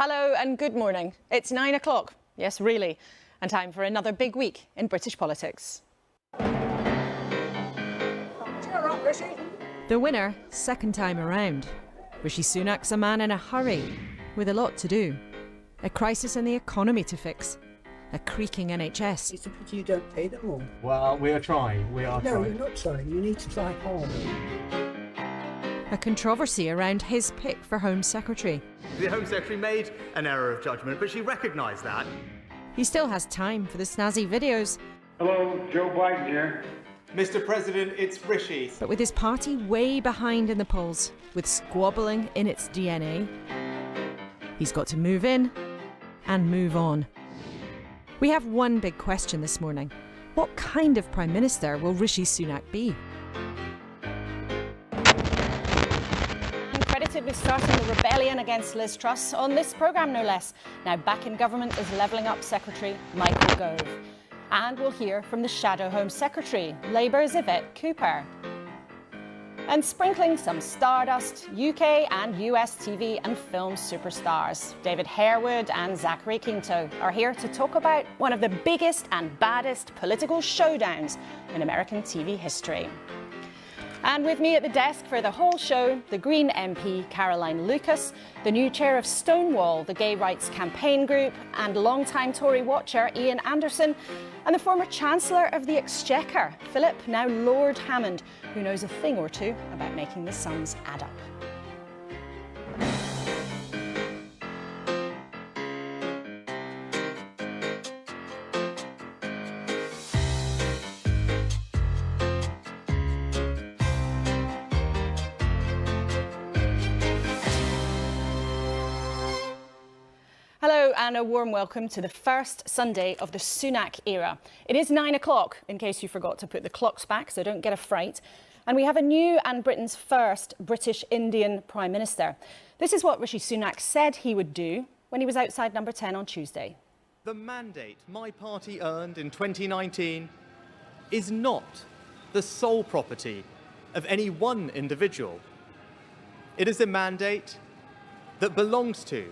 Hello and good morning. It's 9 o'clock. Yes, really. And time for another big week in British politics. The winner, second time around. Rishi Sunak's a man in a hurry, with a lot to do. A crisis in the economy to fix. A creaking NHS. It's a pity you don't pay them all. Well, we are trying. No, you're not trying. You need to try harder. A controversy around his pick for Home Secretary. The Home Secretary made an error of judgment, but she recognised that. He still has time for the snazzy videos. Hello, Joe Biden here. Mr. President, it's Rishi. But with his party way behind in the polls, with squabbling in its DNA, he's got to move in and move on. We have one big question this morning. What kind of Prime Minister will Rishi Sunak be? Credited with starting the rebellion against Liz Truss on this programme, no less. Now back in government is Levelling Up Secretary Michael Gove. And we'll hear from the Shadow Home Secretary, Labour's Yvette Cooper. And sprinkling some stardust, UK and US TV and film superstars David Harewood and Zachary Quinto are here to talk about one of the biggest and baddest political showdowns in American TV history. And with me at the desk for the whole show, the Green MP Caroline Lucas, the new chair of Stonewall, the gay rights campaign group, and longtime Tory watcher Ian Anderson, and the former Chancellor of the Exchequer, Philip, now Lord Hammond, who knows a thing or two about making the sums add up. Hello and a warm welcome to the first Sunday of the Sunak era. It is 9 o'clock, in case you forgot to put the clocks back, so don't get a fright. And we have a new and Britain's first British Indian Prime Minister. This is what Rishi Sunak said he would do when he was outside number 10 on Tuesday. The mandate my party earned in 2019 is not the sole property of any one individual. It is a mandate that belongs to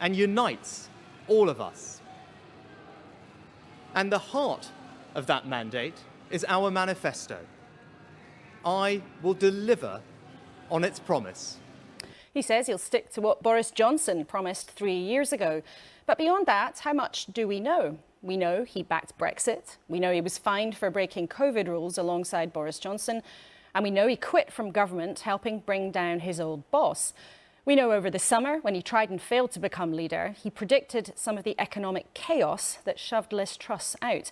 and unites all of us. And the heart of that mandate is our manifesto. I will deliver on its promise. He says he'll stick to what Boris Johnson promised 3 years ago. But beyond that, how much do we know? We know he backed Brexit. We know he was fined for breaking COVID rules alongside Boris Johnson. And we know he quit from government, helping bring down his old boss. We know over the summer, when he tried and failed to become leader, he predicted some of the economic chaos that shoved Liz Truss out.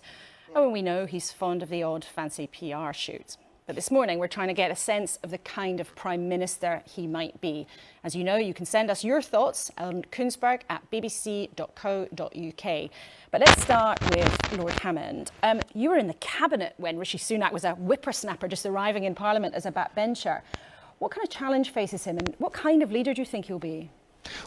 Oh, and we know he's fond of the odd fancy PR shoot. But this morning, we're trying to get a sense of the kind of Prime Minister he might be. As you know, you can send us your thoughts on Kuenssberg@bbc.co.uk. But let's start with Lord Hammond. You were in the cabinet when Rishi Sunak was a whippersnapper just arriving in Parliament as a backbencher. What kind of challenge faces him and what kind of leader do you think he'll be?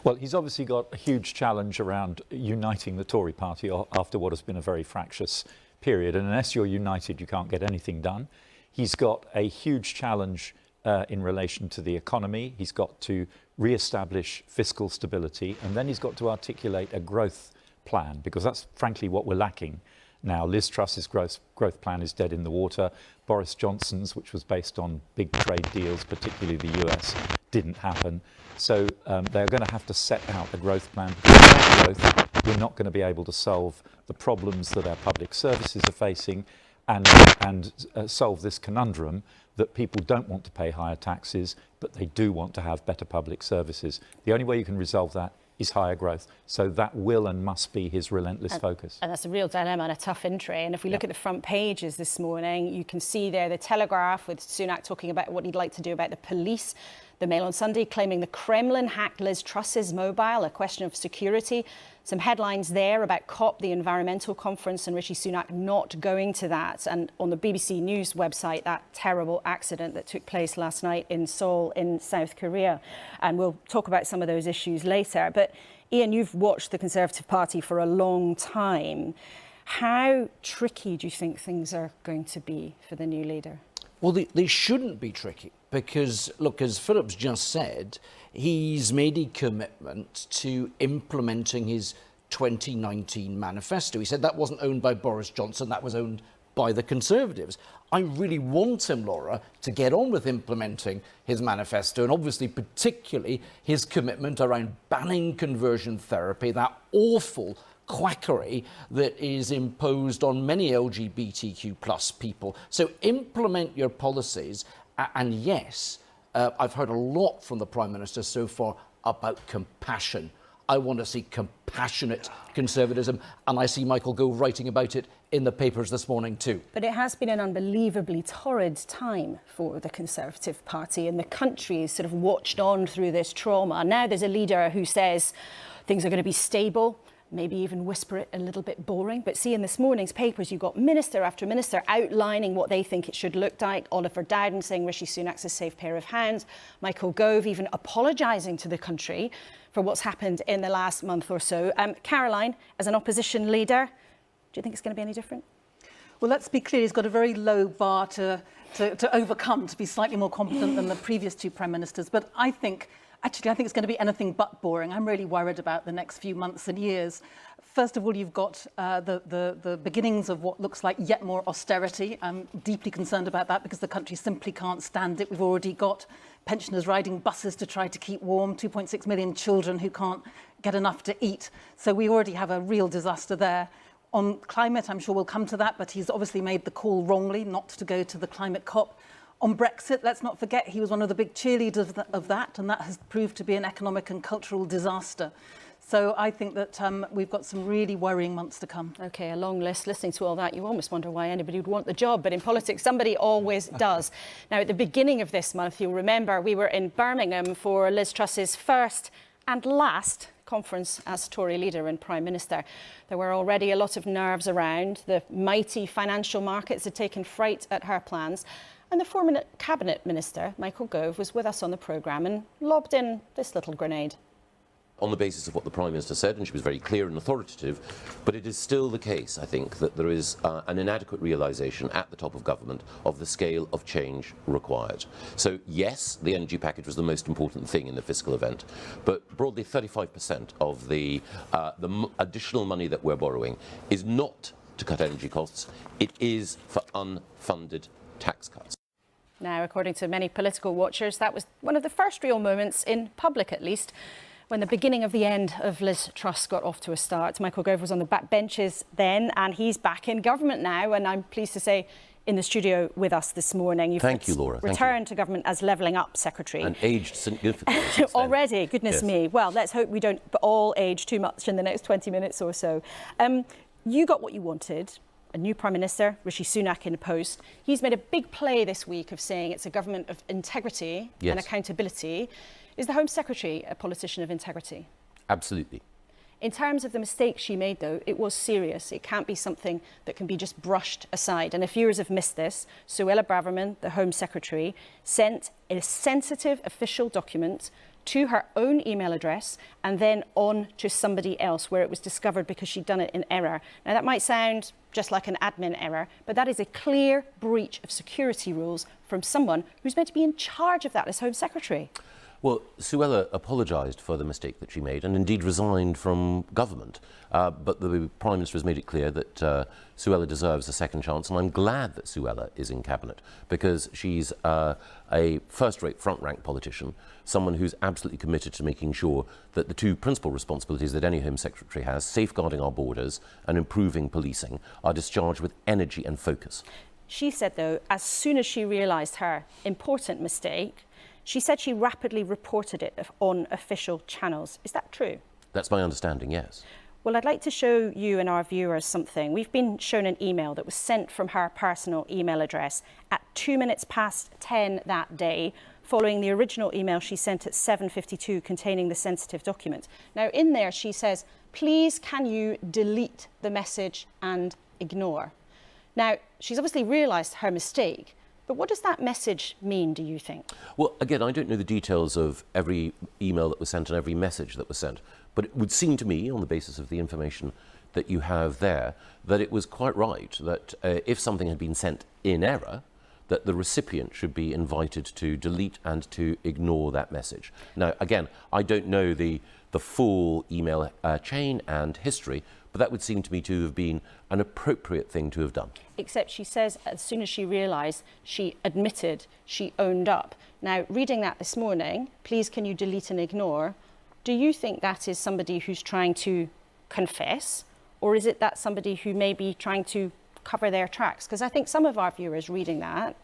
Well, he's obviously got a huge challenge around uniting the Tory party after what has been a very fractious period. And unless you're united, you can't get anything done. He's got a huge challenge in relation to the economy. He's got to re-establish fiscal stability, and then he's got to articulate a growth plan, because that's frankly what we're lacking now. Liz Truss's growth plan is dead in the water. Boris Johnson's, which was based on big trade deals, particularly the US, didn't happen. So they're going to have to set out a growth plan. Without growth, we're not going to be able to solve the problems that our public services are facing and solve this conundrum that people don't want to pay higher taxes, but they do want to have better public services. The only way you can resolve that is higher growth. So that will and must be his relentless focus. And that's a real dilemma and a tough entry. And if we look at the front pages this morning, you can see there the Telegraph with Sunak talking about what he'd like to do about the police. The Mail on Sunday claiming the Kremlin hacked Liz Truss's mobile, a question of security. Some headlines there about COP, the environmental conference, and Rishi Sunak not going to that. And on the BBC News website, that terrible accident that took place last night in Seoul in South Korea. And we'll talk about some of those issues later. But Ian, you've watched the Conservative Party for a long time. How tricky do you think things are going to be for the new leader? Well, they shouldn't be tricky because, look, as Philip's just said, he's made a commitment to implementing his 2019 manifesto. He said that wasn't owned by Boris Johnson, that was owned by the Conservatives. I really want him, Laura, to get on with implementing his manifesto, and obviously particularly his commitment around banning conversion therapy, that awful quackery that is imposed on many LGBTQ plus people. So implement your policies, and yes, I've heard a lot from the Prime Minister so far about compassion. I want to see compassionate conservatism, and I see Michael Gove writing about it in the papers this morning too. But it has been an unbelievably torrid time for the Conservative Party, and the country has sort of watched on through this trauma. Now there's a leader who says things are going to be stable, maybe even whisper it a little bit boring. But see, in this morning's papers, you've got minister after minister outlining what they think it should look like. Oliver Dowden saying Rishi Sunak's a safe pair of hands. Michael Gove even apologising to the country for what's happened in the last month or so. Caroline, as an opposition leader, do you think it's going to be any different? Well, let's be clear, he's got a very low bar to overcome, to be slightly more competent than the previous two Prime Ministers. But I think it's going to be anything but boring. I'm really worried about the next few months and years. First of all, you've got the beginnings of what looks like yet more austerity. I'm deeply concerned about that because the country simply can't stand it. We've already got pensioners riding buses to try to keep warm, 2.6 million children who can't get enough to eat. So we already have a real disaster there. On climate, I'm sure we'll come to that, but he's obviously made the call wrongly not to go to the climate COP. On Brexit, let's not forget he was one of the big cheerleaders of that, and that has proved to be an economic and cultural disaster. So I think that we've got some really worrying months to come. OK, a long list. Listening to all that, you almost wonder why anybody would want the job. But in politics, somebody always does. Now, at the beginning of this month, you'll remember we were in Birmingham for Liz Truss's first and last conference as Tory leader and Prime Minister. There were already a lot of nerves around. The mighty financial markets had taken fright at her plans. And the former Cabinet Minister, Michael Gove, was with us on the programme and lobbed in this little grenade. On the basis of what the Prime Minister said, and she was very clear and authoritative, but it is still the case, I think, that there is an inadequate realisation at the top of government of the scale of change required. So, yes, the energy package was the most important thing in the fiscal event, but broadly 35% of the additional money that we're borrowing is not to cut energy costs, it is for unfunded tax cuts. Now, according to many political watchers, that was one of the first real moments, in public at least, when the beginning of the end of Liz Truss got off to a start. Michael Gove was on the back benches then, and he's back in government now, and I'm pleased to say in the studio with us this morning. You've Thank you, Laura. returned to government as Levelling Up Secretary. And aged significantly. Already, goodness yes. me. Well, let's hope we don't all age too much in the next 20 minutes or so. You got what you wanted. A new Prime Minister, Rishi Sunak, in post. He's made a big play this week of saying it's a government of integrity and accountability. Is the Home Secretary a politician of integrity? Absolutely. In terms of the mistake she made, though, it was serious. It can't be something that can be just brushed aside. And if viewers have missed this, Suella Braverman, the Home Secretary, sent a sensitive official document to her own email address and then on to somebody else, where it was discovered because she'd done it in error. Now, that might sound just like an admin error, but that is a clear breach of security rules from someone who's meant to be in charge of that as Home Secretary. Well, Suella apologised for the mistake that she made and indeed resigned from government. But the Prime Minister has made it clear that Suella deserves a second chance, and I'm glad that Suella is in Cabinet because she's a first-rate front-rank politician, someone who's absolutely committed to making sure that the two principal responsibilities that any Home Secretary has, safeguarding our borders and improving policing, are discharged with energy and focus. She said, though, as soon as she realised her important mistake, she said she rapidly reported it on official channels. Is that true? That's my understanding, yes. Well, I'd like to show you and our viewers something. We've been shown an email that was sent from her personal email address at 10:02 that day, following the original email she sent at 7:52 containing the sensitive document. Now, in there, she says, please can you delete the message and ignore? Now, she's obviously realised her mistake. But what does that message mean, do you think? Well, again, I don't know the details of every email that was sent and every message that was sent, but it would seem to me, on the basis of the information that you have there, that it was quite right that if something had been sent in error, that the recipient should be invited to delete and to ignore that message. Now, again, I don't know the full email chain and history, but that would seem to me to have been an appropriate thing to have done. Except she says as soon as she realised, she admitted, she owned up. Now, reading that this morning, please can you delete and ignore, do you think that is somebody who's trying to confess, or is it that somebody who may be trying to cover their tracks? Because I think some of our viewers reading that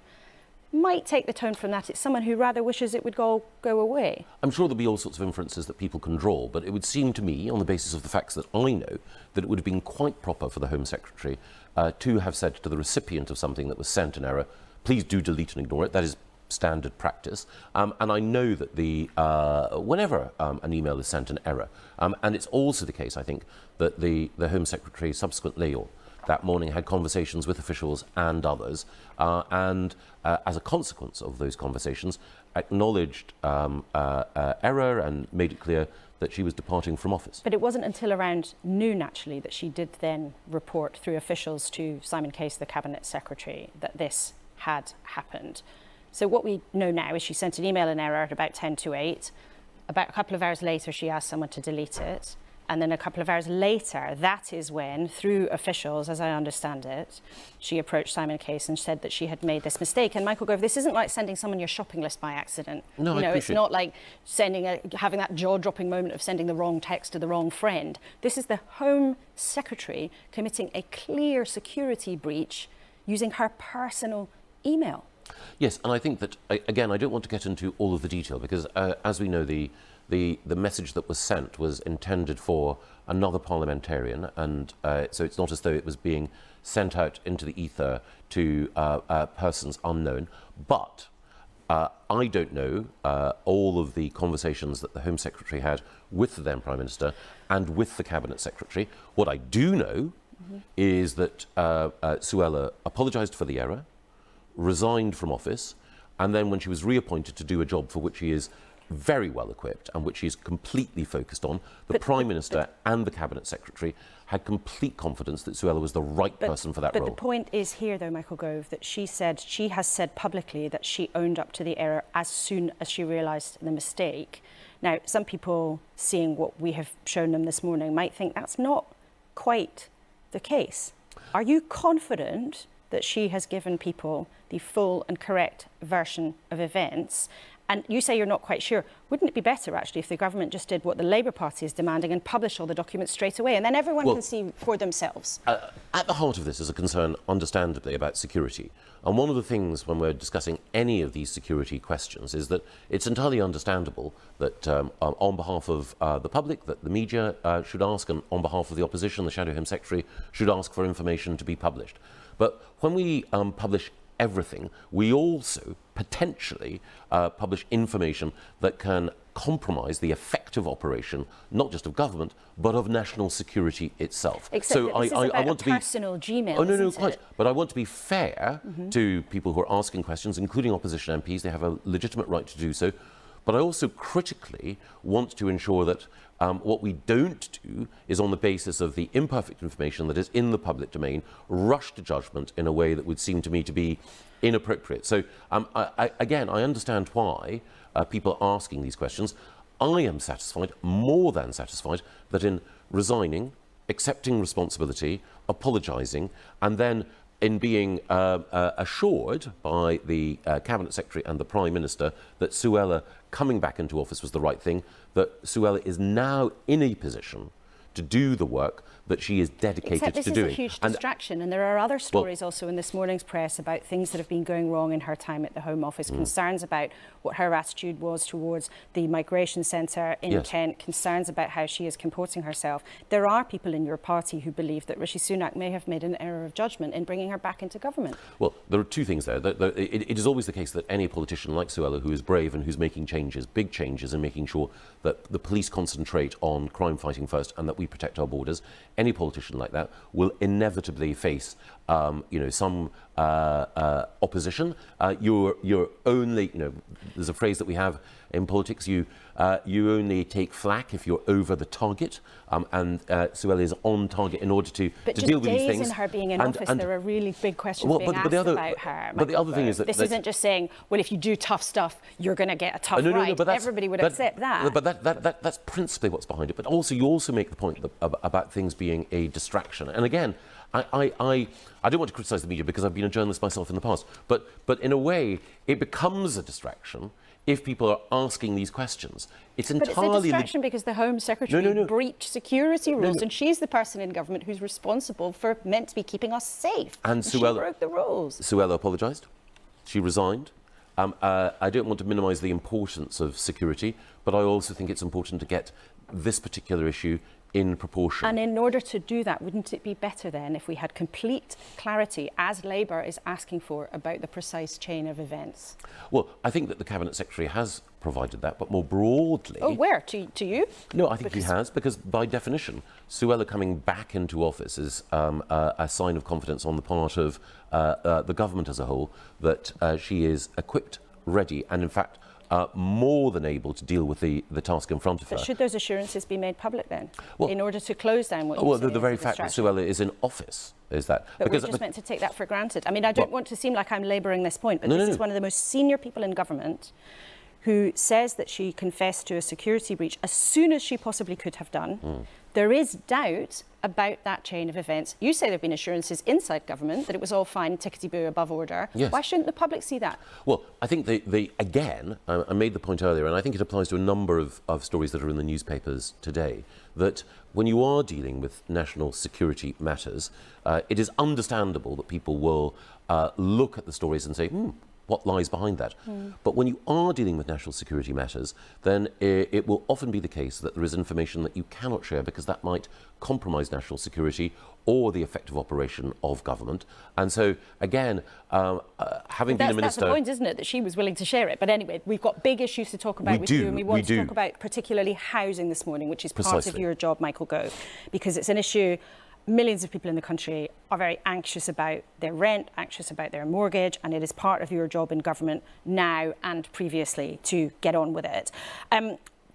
might take the tone from that it's someone who rather wishes it would go away. I'm sure there'll be all sorts of inferences that people can draw, but it would seem to me, on the basis of the facts that I know, that it would have been quite proper for the Home Secretary to have said to the recipient of something that was sent in error, please do delete and ignore it. That is standard practice. And I know that whenever an email is sent in error, and it's also the case, I think, that the Home Secretary subsequently, or that morning, had conversations with officials and others, and as a consequence of those conversations, acknowledged error and made it clear that she was departing from office. But it wasn't until around noon, actually, that she did then report through officials to Simon Case, the Cabinet Secretary, that this had happened. So what we know now is she sent an email in error at about 10 to 8. About a couple of hours later, she asked someone to delete it. And then a couple of hours later, that is when, through officials, as I understand it, she approached Simon Case and said that she had made this mistake. And Michael Gove, this isn't like sending someone your shopping list by accident. No, it's not like having that jaw-dropping moment of sending the wrong text to the wrong friend. This is the Home Secretary committing a clear security breach using her personal email. Yes, and I think that, again, I don't want to get into all of the detail because, as we know, the message that was sent was intended for another parliamentarian, and so it's not as though it was being sent out into the ether to persons unknown. But I don't know all of the conversations that the Home Secretary had with the then Prime Minister and with the Cabinet Secretary. What I do know is that Suella apologised for the error, resigned from office, and then when she was reappointed to do a job for which she is very well equipped and which she's completely focused on, the Prime Minister and the Cabinet Secretary had complete confidence that Suella was the right person for that role. But the point is here, though, Michael Gove, that she has said publicly that she owned up to the error as soon as she realised the mistake. Now, some people, seeing what we have shown them this morning, might think that's not quite the case. Are you confident that she has given people the full and correct version of events? And you say you're not quite sure. Wouldn't it be better, actually, if the government just did what the Labour Party is demanding and published all the documents straight away, and then everyone can see for themselves? At the heart of this is a concern, understandably, about security. And one of the things when we're discussing any of these security questions is that it's entirely understandable that on behalf of the public, that the media should ask, and on behalf of the opposition, the Shadow Home Secretary should ask for information to be published. But when we publish everything, we also potentially publish information that can compromise the effective operation, not just of government, but of national security itself. Except so that this is about a personal Gmail, Oh, no, quite. It? But I want to be fair to people who are asking questions, including opposition MPs. They have a legitimate right to do so. But I also critically want to ensure that what we don't do is, on the basis of the imperfect information that is in the public domain, rush to judgment in a way that would seem to me to be inappropriate. So, again, I understand why people are asking these questions. I am satisfied, more than satisfied, that in resigning, accepting responsibility, apologising, and then in being assured by the Cabinet Secretary and the Prime Minister that Suella coming back into office was the right thing, that Suella is now in a position to do the work that she is dedicated to doing. This is a huge distraction, and there are other stories also in this morning's press about things that have been going wrong in her time at the Home Office, concerns about what her attitude was towards the migration centre in Kent, concerns about how she is comporting herself. There are people in your party who believe that Rishi Sunak may have made an error of judgment in bringing her back into government. Well, there are two things there. It is always the case that any politician like Suella, who is brave and who's making changes, big changes, and making sure that the police concentrate on crime fighting first and that we protect our borders, any politician like that will inevitably face, some opposition. You're only, there's a phrase that we have In politics, you only take flack if you're over the target, and Suella is on target in order to deal with these things. But just days in her being in office, there are really big questions being asked about her. But the other thing is that this isn't just saying, well, if you do tough stuff, you're going to get a tough ride. But everybody would accept that. But that's principally what's behind it. But also, you also make the point about things being a distraction. And again, I don't want to criticise the media because I've been a journalist myself in the past. But in a way, it becomes a distraction if people are asking these questions. It's entirely... But it's a distraction because the Home Secretary breached security rules, and she's the person in government who's responsible for meant to be keeping us safe. And she broke the rules. Suella apologised. She resigned. I don't want to minimise the importance of security, but I also think it's important to get this particular issue in proportion. And in order to do that, wouldn't it be better then if we had complete clarity, as Labour is asking for, about the precise chain of events? Well, I think that the Cabinet Secretary has provided that, but more broadly... Oh, where? To you? No, I think he has, because by definition, Suella coming back into office is a sign of confidence on the part of the government as a whole that she is equipped, ready, and in fact more than able to deal with the task in front of her. But should those assurances be made public then, in order to close down what you say Well, the very is a fact that distraction? Suella is in office is that. But we're just meant to take that for granted. I mean, I don't want to seem like I'm labouring this point, but this is one of the most senior people in government who says that she confessed to a security breach as soon as she possibly could have done. There is doubt about that chain of events. You say there have been assurances inside government that it was all fine, tickety-boo, above order. Yes. Why shouldn't the public see that? Well, I think again, I made the point earlier, and I think it applies to a number of stories that are in the newspapers today, that when you are dealing with national security matters, it is understandable that people will look at the stories and say, what lies behind that? But when you are dealing with national security matters, then it will often be the case that there is information that you cannot share because that might compromise national security or the effective operation of government. And so, again, having been a minister... That's the point, isn't it, that she was willing to share it. But anyway, we've got big issues to talk about with you, and we want to talk about particularly housing this morning, which is part of your job, Michael Gove, because it's an issue... Millions of people in the country are very anxious about their rent, anxious about their mortgage, and it is part of your job in government now and previously to get on with it.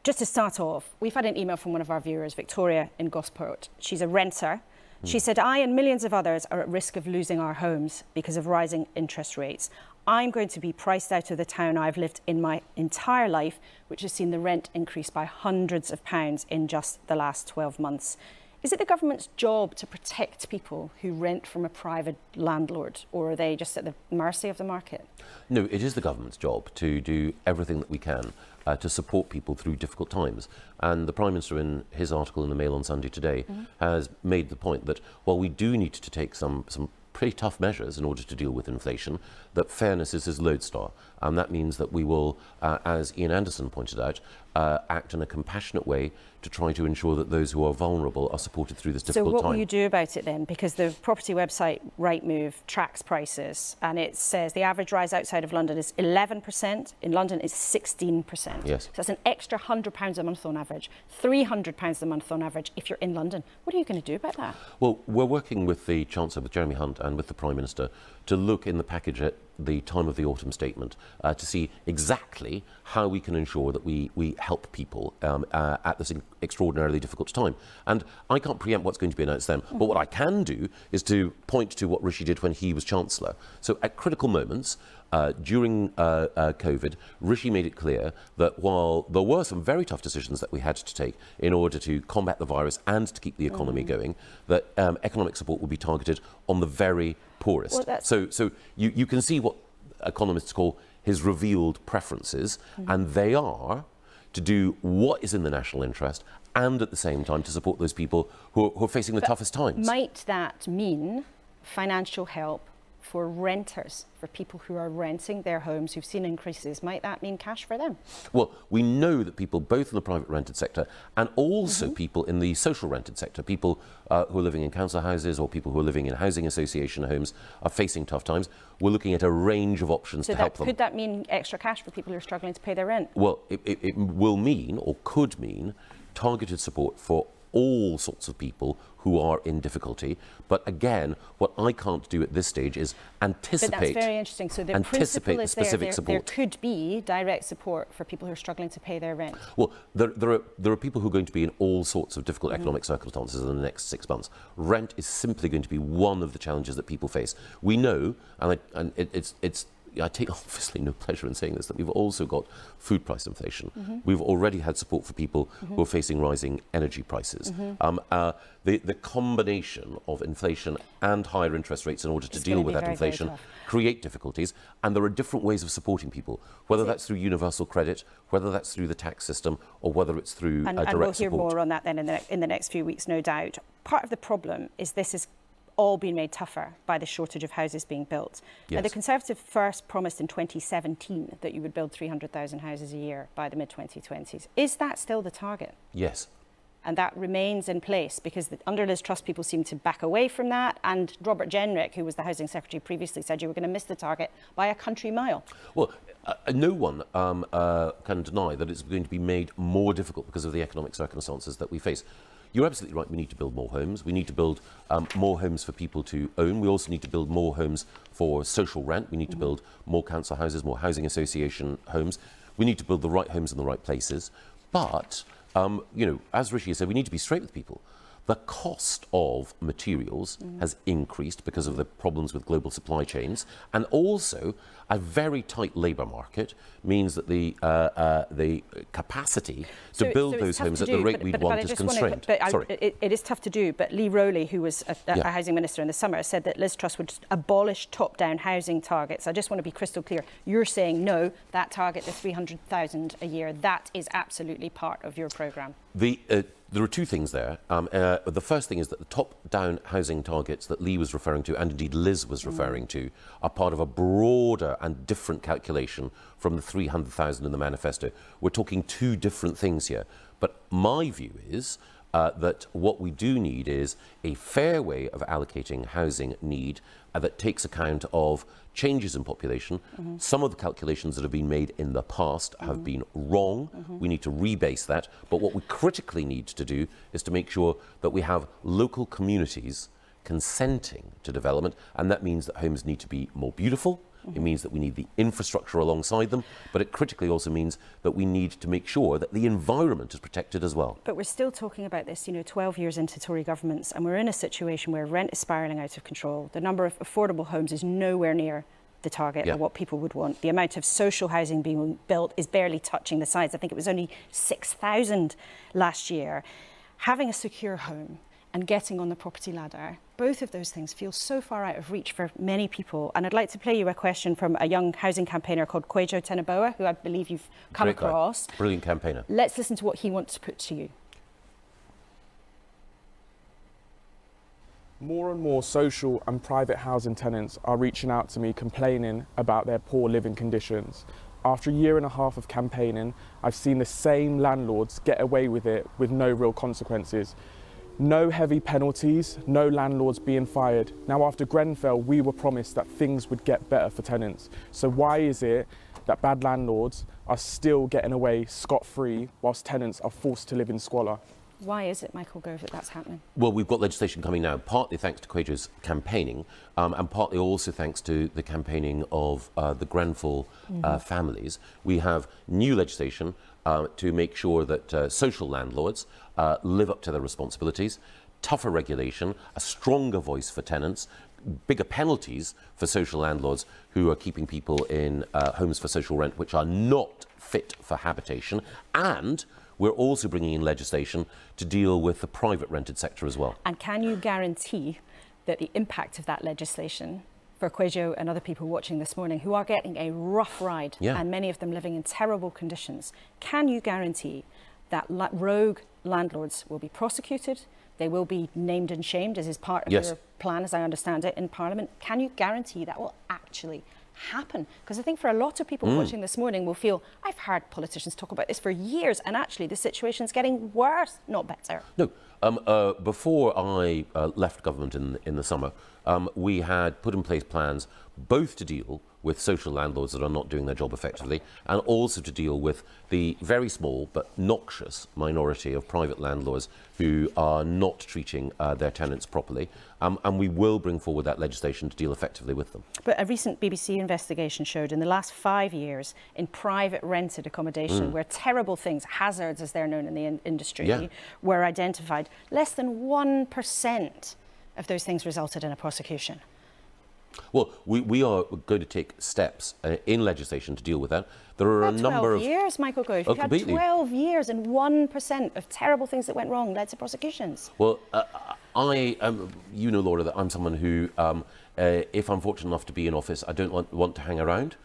Just to start off, we've had an email from one of our viewers, Victoria in Gosport. She's a renter. She said, I and millions of others are at risk of losing our homes because of rising interest rates. I'm going to be priced out of the town I've lived in my entire life, which has seen the rent increase by hundreds of pounds in just the last 12 months. Is it the government's job to protect people who rent from a private landlord, or are they just at the mercy of the market? No, it is the government's job to do everything that we can to support people through difficult times. And the Prime Minister, in his article in the Mail on Sunday today, has made the point that while we do need to take some pretty tough measures in order to deal with inflation, that fairness is his lodestar. And that means that we will, as Ian Anderson pointed out, act in a compassionate way to try to ensure that those who are vulnerable are supported through this difficult time. So what will you do about it then? Because the property website Rightmove tracks prices, and it says the average rise outside of London is 11%. In London, it's 16%. Yes. So that's an extra £100 a month on average, £300 a month on average if you're in London. What are you going to do about that? Well, we're working with the Chancellor, with Jeremy Hunt, and with the Prime Minister to look in the package at the time of the autumn statement to see exactly how we can ensure that we help people at this extraordinarily difficult time. And I can't preempt what's going to be announced then, but what I can do is to point to what Rishi did when he was Chancellor. So at critical moments, during COVID, Rishi made it clear that while there were some very tough decisions that we had to take in order to combat the virus and to keep the economy going, that economic support would be targeted on the very poorest. Well, so you can see what economists call his revealed preferences, and they are to do what is in the national interest and at the same time to support those people who are facing the toughest times. Might that mean financial help for renters, for people who are renting their homes who've seen increases? Might that mean cash for them? Well, we know that people both in the private rented sector and also people in the social rented sector, people who are living in council houses or people who are living in housing association homes are facing tough times. We're looking at a range of options to help them. Could that mean extra cash for people who are struggling to pay their rent? Well, it will mean, or could mean, targeted support for all sorts of people who are in difficulty. But again, what I can't do at this stage is anticipate. But that's very interesting. So the principle is there could be direct support for people who are struggling to pay their rent. Well, there are people who are going to be in all sorts of difficult economic circumstances in the next 6 months. Rent is simply going to be one of the challenges that people face. We know, and I take obviously no pleasure in saying this, that we've also got food price inflation. We've already had support for people who are facing rising energy prices. The combination of inflation and higher interest rates in order to deal with that inflation create difficulties, and there are different ways of supporting people, whether that's through universal credit, whether that's through the tax system, or whether it's through direct support. And we'll hear more on that then in the next few weeks, no doubt. Part of the problem is this is all been made tougher by the shortage of houses being built. Yes. Now, the Conservative first promised in 2017 that you would build 300,000 houses a year by the mid-2020s. Is that still the target? Yes. And that remains in place because under Liz Truss people seem to back away from that, and Robert Jenrick, who was the Housing Secretary previously, said you were going to miss the target by a country mile. Well, no one can deny that it's going to be made more difficult because of the economic circumstances that we face. You're absolutely right, we need to build more homes. We need to build more homes for people to own. We also need to build more homes for social rent. We need to build more council houses, more housing association homes. We need to build the right homes in the right places. But, you know, as Rishi said, we need to be straight with people. The cost of materials has increased because of the problems with global supply chains, and also a very tight labour market means that the capacity to build those homes at the rate we'd want is constrained. It is tough to do, but Lee Rowley, who was a housing minister in the summer, said that Liz Truss would abolish top-down housing targets. I just want to be crystal clear. You're saying no, that target, the 300,000 a year, that is absolutely part of your programme. There are two things there. The first thing is that the top-down housing targets that Lee was referring to, and indeed Liz was referring to, are part of a broader and different calculation from the 300,000 in the manifesto. We're talking two different things here. But my view is that what we do need is a fair way of allocating housing need that takes account of changes in population. Some of the calculations that have been made in the past have been wrong. We need to rebase that. But what we critically need to do is to make sure that we have local communities consenting to development, and that means that homes need to be more beautiful. It means that we need the infrastructure alongside them, but it critically also means that we need to make sure that the environment is protected as well. But we're still talking about this, 12 years into Tory governments, and we're in a situation where rent is spiralling out of control. The number of affordable homes is nowhere near the target of what people would want. The amount of social housing being built is barely touching the size. I think it was only 6,000 last year. Having a secure home and getting on the property ladder, both of those things feel so far out of reach for many people. And I'd like to play you a question from a young housing campaigner called Kwejo Teneboa, who I believe you've come across. Brilliant campaigner. Let's listen to what he wants to put to you. More and more social and private housing tenants are reaching out to me complaining about their poor living conditions. After a year and a half of campaigning, I've seen the same landlords get away with it with no real consequences. No heavy penalties, no landlords being fired. Now, after Grenfell, we were promised that things would get better for tenants. So why is it that bad landlords are still getting away scot-free whilst tenants are forced to live in squalor? Why is it, Michael Gove, that that's happening? Well, we've got legislation coming now, partly thanks to Kwejo's campaigning, and partly also thanks to the campaigning of the Grenfell families. We have new legislation to make sure that social landlords live up to their responsibilities, tougher regulation, a stronger voice for tenants, bigger penalties for social landlords who are keeping people in homes for social rent which are not fit for habitation, and we're also bringing in legislation to deal with the private rented sector as well. And can you guarantee that the impact of that legislation for Kwejo and other people watching this morning who are getting a rough ride, and many of them living in terrible conditions, can you guarantee that rogue landlords will be prosecuted, they will be named and shamed, as is part of your plan, as I understand it, in Parliament? Can you guarantee that will actually happen? Because I think for a lot of people watching this morning will feel, I've heard politicians talk about this for years, and actually the situation's getting worse, not better. No, before I left government in the summer, we had put in place plans both to deal with social landlords that are not doing their job effectively, and also to deal with the very small but noxious minority of private landlords who are not treating their tenants properly. And we will bring forward that legislation to deal effectively with them. But a recent BBC investigation showed in the last 5 years in private rented accommodation where terrible things, hazards as they're known in the industry, were identified, less than 1% of those things resulted in a prosecution. Well, we are going to take steps in legislation to deal with that. There are a number of 12 years, Michael Gove. You've had 12 years and 1% of terrible things that went wrong led to prosecutions. Well, you know, Laura, that I'm someone who, if I'm fortunate enough to be in office, I don't want to hang around.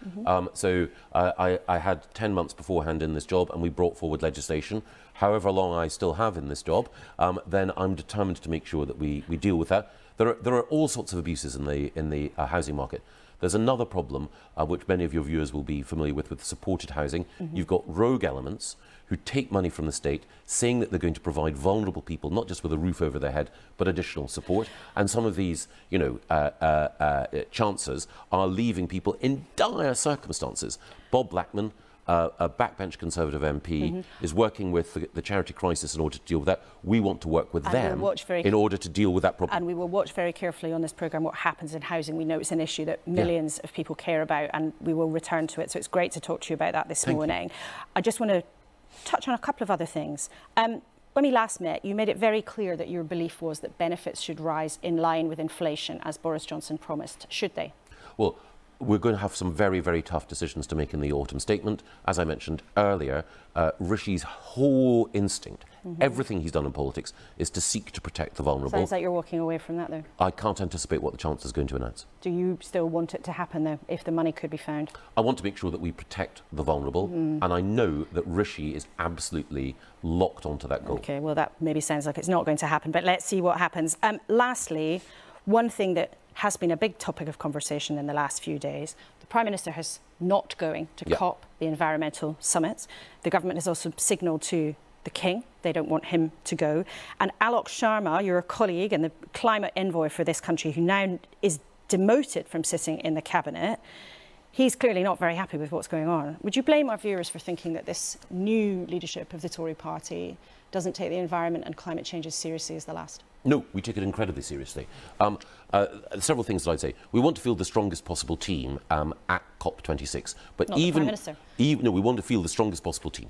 So I had 10 months beforehand in this job, and we brought forward legislation. However long I still have in this job, then I'm determined to make sure that we deal with that. There are all sorts of abuses in the housing market. There's another problem, which many of your viewers will be familiar with supported housing. You've got rogue elements who take money from the state, saying that they're going to provide vulnerable people not just with a roof over their head, but additional support. And some of these, you know, chancers are leaving people in dire circumstances. Bob Blackman, a backbench Conservative MP, is working with the charity crisis in order to deal with that. We want to work with them in order to deal with that problem. And we will watch very carefully on this programme what happens in housing. We know it's an issue that millions of people care about, and we will return to it. So it's great to talk to you about that this morning. I just want to touch on a couple of other things. When we last met, you made it very clear that your belief was that benefits should rise in line with inflation, as Boris Johnson promised. Should they? Well, we're going to have some very, very tough decisions to make in the autumn statement. As I mentioned earlier, Rishi's whole instinct, everything he's done in politics, is to seek to protect the vulnerable. Sounds like you're walking away from that, though. I can't anticipate what the Chancellor is going to announce. Do you still want it to happen, though, if the money could be found? I want to make sure that we protect the vulnerable, and I know that Rishi is absolutely locked onto that goal. OK, well, that maybe sounds like it's not going to happen, but let's see what happens. Lastly, one thing that has been a big topic of conversation in the last few days. The Prime Minister is not going to COP, the environmental summit. The government has also signalled to the King they don't want him to go. And Alok Sharma, your colleague and the climate envoy for this country, who now is demoted from sitting in the cabinet, he's clearly not very happy with what's going on. Would you blame our viewers for thinking that this new leadership of the Tory party doesn't take the environment and climate change as seriously as the last? No, we take it incredibly seriously. Several things that I'd say. We want to field the strongest possible team at COP26. But not even, the Prime Minister. No, we want to field the strongest possible team.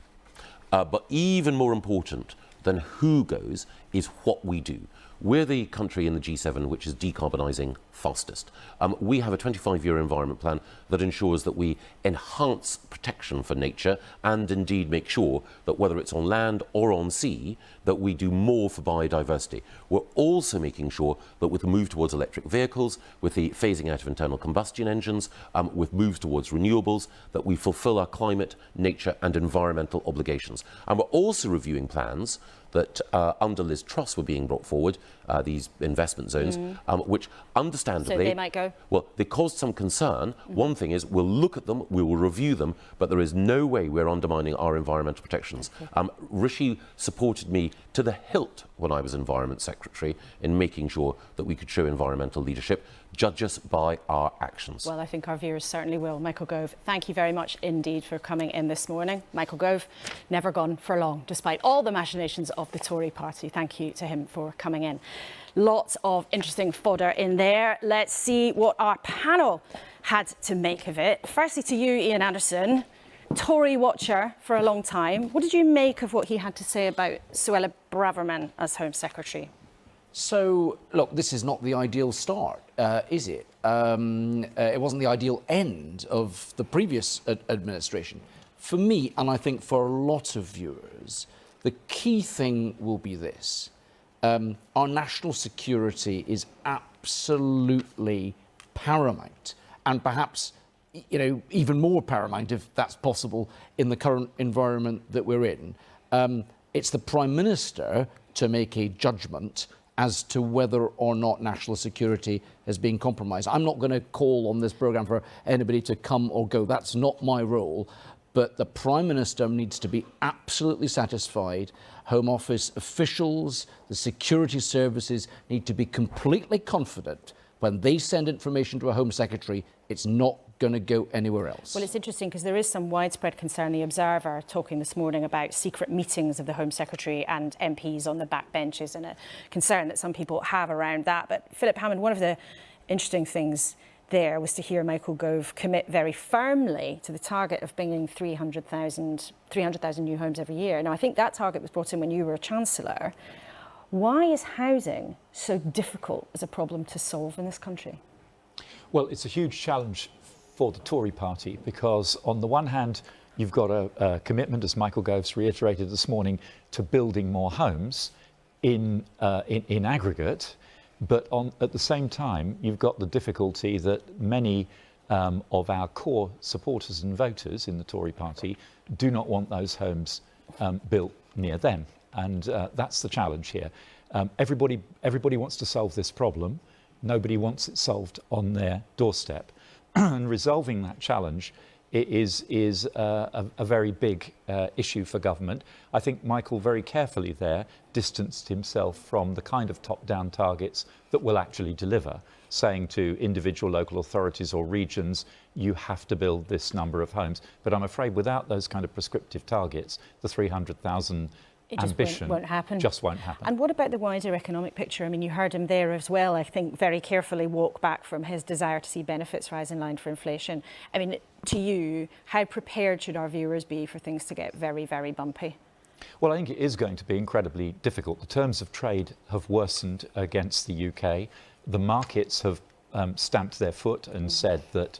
But even more important than who goes is what we do. We're the country in the G7 which is decarbonising fastest. We have a 25-year environment plan that ensures that we enhance protection for nature and indeed make sure that whether it's on land or on sea, that we do more for biodiversity. We're also making sure that with the move towards electric vehicles, with the phasing out of internal combustion engines, with moves towards renewables, that we fulfil our climate, nature and environmental obligations. And we're also reviewing plans that under Liz Truss were being brought forward, these investment zones, which understandably... So they might go? Well, they caused some concern. One thing is we'll look at them, we will review them, but there is no way we're undermining our environmental protections. Rishi supported me to the hilt when I was Environment Secretary in making sure that we could show environmental leadership. Judge us by our actions. Well, I think our viewers certainly will. Michael Gove, thank you very much indeed for coming in this morning. Michael Gove, never gone for long, despite all the machinations of the Tory party. Thank you to him for coming in. Lots of interesting fodder in there. Let's see what our panel had to make of it. Firstly to you, Ian Anderson, Tory watcher for a long time. What did you make of what he had to say about Suella Braverman as Home Secretary? So, look, this is not the ideal start, is it? It wasn't the ideal end of the previous administration. For me, and I think for a lot of viewers, the key thing will be this. Our national security is absolutely paramount, and perhaps, you know, even more paramount, if that's possible, in the current environment that we're in. It's the Prime Minister to make a judgment as to whether or not national security has been compromised. I'm not going to call on this programme for anybody to come or go. That's not my role. But the Prime Minister needs to be absolutely satisfied. Home Office officials, the security services need to be completely confident when they send information to a Home Secretary, it's not going to go anywhere else. Well, it's interesting because there is some widespread concern. The Observer talking this morning about secret meetings of the Home Secretary and MPs on the backbenches, and a concern that some people have around that. But Philip Hammond, one of the interesting things there was to hear Michael Gove commit very firmly to the target of bringing 300,000 new homes every year. Now, I think that target was brought in when you were Chancellor. Why is housing so difficult as a problem to solve in this country? Well, it's a huge challenge for the Tory party because on the one hand, you've got a commitment, as Michael Gove's reiterated this morning, to building more homes in aggregate. But at the same time, you've got the difficulty that many of our core supporters and voters in the Tory party do not want those homes built near them. And that's the challenge here. Everybody wants to solve this problem. Nobody wants it solved on their doorstep. And resolving that challenge is a very big issue for government. I think Michael very carefully there distanced himself from the kind of top-down targets that will actually deliver, saying to individual local authorities or regions, you have to build this number of homes. But I'm afraid without those kind of prescriptive targets, the 300,000 ambition won't happen. Just won't happen. And what about the wider economic picture? I mean, you heard him there as well, I think, very carefully walk back from his desire to see benefits rise in line for inflation. I mean, to you, how prepared should our viewers be for things to get very, very bumpy? Well, I think it is going to be incredibly difficult. The terms of trade have worsened against the UK. The markets have stamped their foot and said that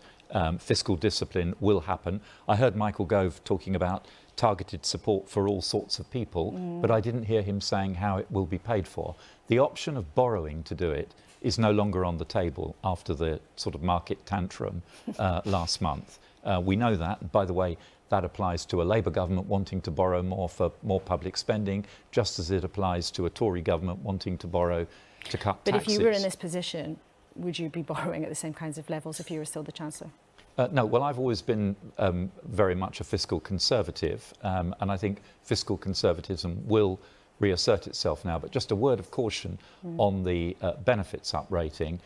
fiscal discipline will happen. I heard Michael Gove talking about targeted support for all sorts of people, but I didn't hear him saying how it will be paid for. The option of borrowing to do it is no longer on the table after the sort of market tantrum last month. We know that. And by the way, that applies to a Labour government wanting to borrow more for more public spending, just as it applies to a Tory government wanting to borrow to cut taxes. But if you were in this position, would you be borrowing at the same kinds of levels if you were still the Chancellor? No, well, I've always been very much a fiscal conservative, and I think fiscal conservatism will reassert itself now. But just a word of caution on the benefits uprating.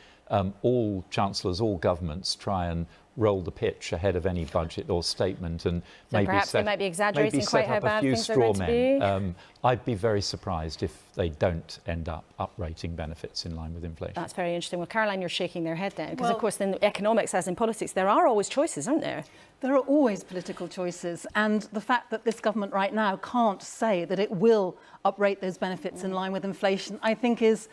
All chancellors, all governments try and roll the pitch ahead of any budget or statement, and so perhaps they might be exaggerating quite how bad things are going to be. I'd be very surprised if they don't end up uprating benefits in line with inflation. That's very interesting. Well, Caroline, you're shaking their head then, because of course in economics, as in politics, there are always choices, aren't there? There are always political choices, and the fact that this government right now can't say that it will uprate those benefits in line with inflation, I think is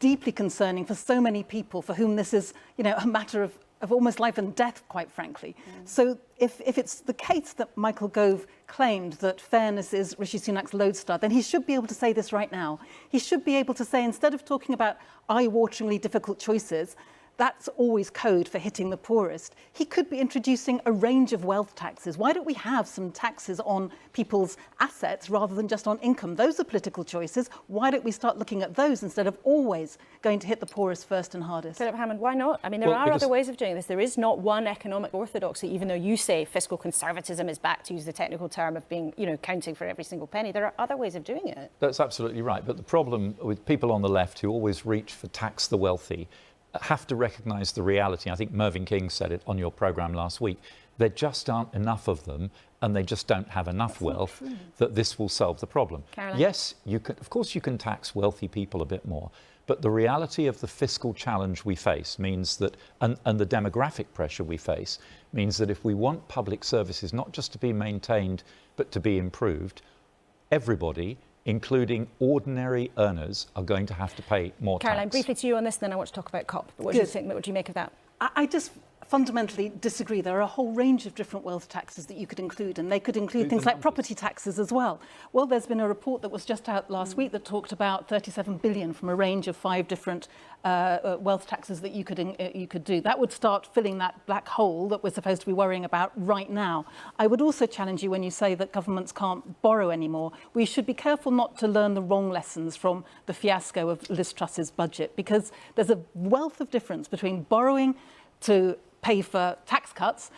deeply concerning for so many people for whom this is, you know, a matter of almost life and death, quite frankly. So if it's the case that Michael Gove claimed that fairness is Rishi Sunak's lodestar, then he should be able to say this right now. He should be able to say, instead of talking about eye-wateringly difficult choices, that's always code for hitting the poorest, he could be introducing a range of wealth taxes. Why don't we have some taxes on people's assets rather than just on income? Those are political choices. Why don't we start looking at those instead of always going to hit the poorest first and hardest? Philip Hammond, why not? I mean, there are other ways of doing this. There is not one economic orthodoxy, even though you say fiscal conservatism is back, to use the technical term of being, you know, counting for every single penny. There are other ways of doing it. That's absolutely right. But the problem with people on the left who always reach for tax the wealthy have to recognise the reality. I think Mervyn King said it on your programme last week. There just aren't enough of them, and they just don't have enough wealth that this will solve the problem. Caroline? Yes, you can, of course you can tax wealthy people a bit more, but the reality of the fiscal challenge we face means that, and the demographic pressure we face, means that if we want public services not just to be maintained, but to be improved, everybody, including ordinary earners, are going to have to pay more Caroline, tax. briefly to you on this, then I want to talk about COP. What do you think? What do you make of that? I just fundamentally disagree. There are a whole range of different wealth taxes that you could include, and they could include things like property taxes as well. Well, there's been a report that was just out last week that talked about 37 billion from a range of 5 different wealth taxes that you could do. That would start filling that black hole that we're supposed to be worrying about right now. I would also challenge you when you say that governments can't borrow anymore. We should be careful not to learn the wrong lessons from the fiasco of Liz Truss's budget, because there's a wealth of difference between borrowing to pay for tax cuts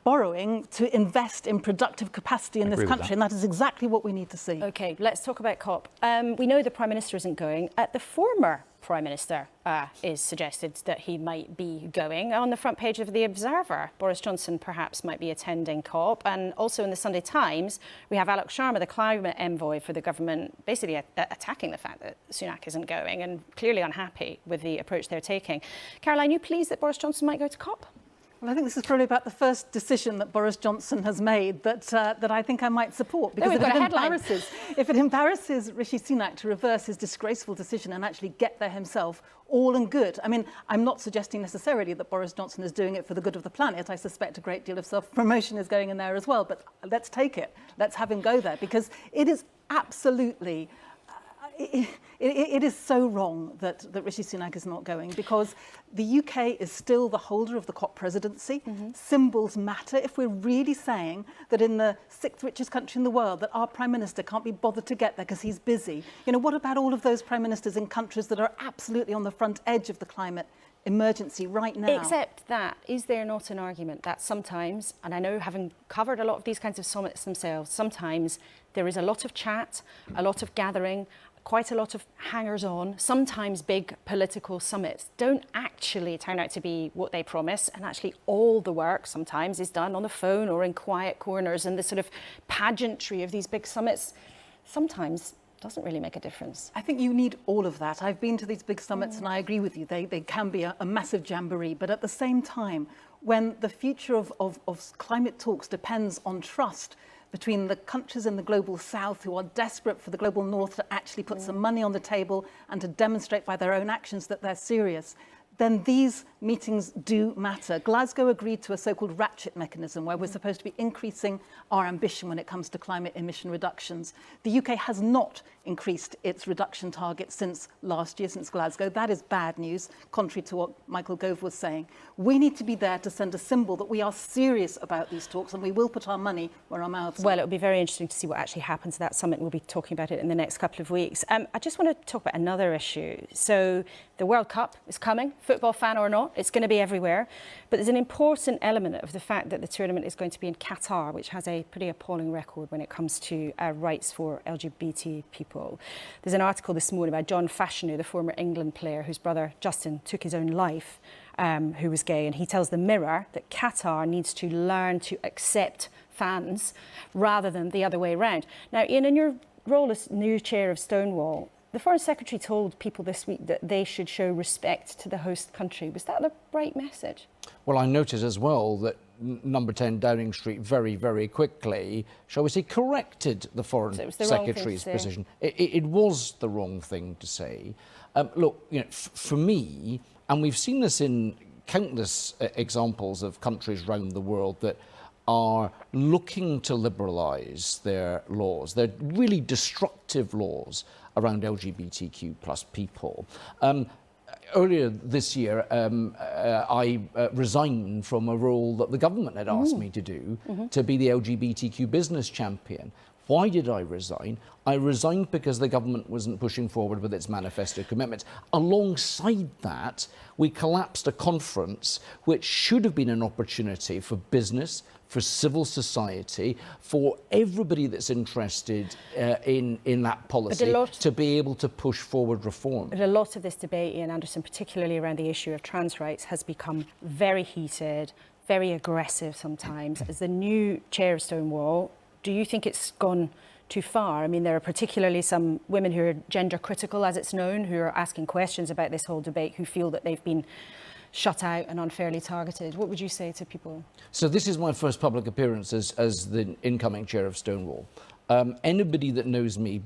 borrowing to invest in productive capacity in this country, and that is exactly what we need to see. OK, let's talk about COP. We know the Prime Minister isn't going. The former Prime Minister is suggested that he might be going. On the front page of The Observer, Boris Johnson perhaps might be attending COP. And also in the Sunday Times, we have Alok Sharma, the climate envoy for the government, basically attacking the fact that Sunak isn't going and clearly unhappy with the approach they're taking. Caroline, are you pleased that Boris Johnson might go to COP? Well, I think this is probably about the first decision that Boris Johnson has made that I think I might support, because if it embarrasses Rishi Sunak to reverse his disgraceful decision and actually get there himself, all and good. I mean, I'm not suggesting necessarily that Boris Johnson is doing it for the good of the planet. I suspect a great deal of self-promotion is going in there as well, but let's take it. Let's have him go there, because it is absolutely... It is so wrong that Rishi Sunak is not going, because the UK is still the holder of the COP presidency. Symbols matter. If we're really saying that in the 6th richest country in the world that our Prime Minister can't be bothered to get there because he's busy, you know, what about all of those Prime Ministers in countries that are absolutely on the front edge of the climate emergency right now? Except that, is there not an argument that sometimes, and I know having covered a lot of these kinds of summits themselves, sometimes there is a lot of chat, a lot of gathering, quite a lot of hangers-on. Sometimes big political summits don't actually turn out to be what they promise, and actually all the work sometimes is done on the phone or in quiet corners, and the sort of pageantry of these big summits sometimes doesn't really make a difference. I think you need all of that. I've been to these big summits and I agree with you. They can be a massive jamboree, but at the same time, when the future of climate talks depends on trust between the countries in the global south who are desperate for the global north to actually put some money on the table and to demonstrate by their own actions that they're serious, then these meetings do matter. Glasgow agreed to a so-called ratchet mechanism where we're supposed to be increasing our ambition when it comes to climate emission reductions. The UK has not increased its reduction target since last year, since Glasgow. That is bad news, contrary to what Michael Gove was saying. We need to be there to send a symbol that we are serious about these talks, and we will put our money where our mouths are. Well, it'll be very interesting to see what actually happens at that summit. We'll be talking about it in the next couple of weeks. I just want to talk about another issue. So the World Cup is coming, football fan or not, it's going to be everywhere. But there's an important element of the fact that the tournament is going to be in Qatar, which has a pretty appalling record when it comes to rights for LGBT people. There's an article this morning by John Fashanu, the former England player whose brother Justin took his own life, who was gay, and he tells the Mirror that Qatar needs to learn to accept fans rather than the other way around. Now, Ian, in your role as new chair of Stonewall, the Foreign Secretary told people this week that they should show respect to the host country. Was that the right message? Well, I noted as well that number 10 Downing Street very, very quickly, shall we say, corrected the Foreign Secretary's position. It was the wrong thing to say. Look, you know, for me, and we've seen this in countless examples of countries around the world that are looking to liberalise their laws. They're really destructive laws around LGBTQ plus people. Earlier this year, I resigned from a role that the government had asked me to do, to be the LGBTQ business champion. Why did I resign? I resigned because the government wasn't pushing forward with its manifesto commitments. Alongside that, we collapsed a conference which should have been an opportunity for business, for civil society, for everybody that's interested in that policy to be able to push forward reform. But a lot of this debate, Ian Anderson, particularly around the issue of trans rights, has become very heated, very aggressive sometimes. As the new chair of Stonewall, do you think it's gone too far? I mean, there are particularly some women who are gender critical, as it's known, who are asking questions about this whole debate, who feel that they've been shut out and unfairly targeted. What would you say to people? So this is my first public appearance as the incoming chair of Stonewall. Anybody that knows me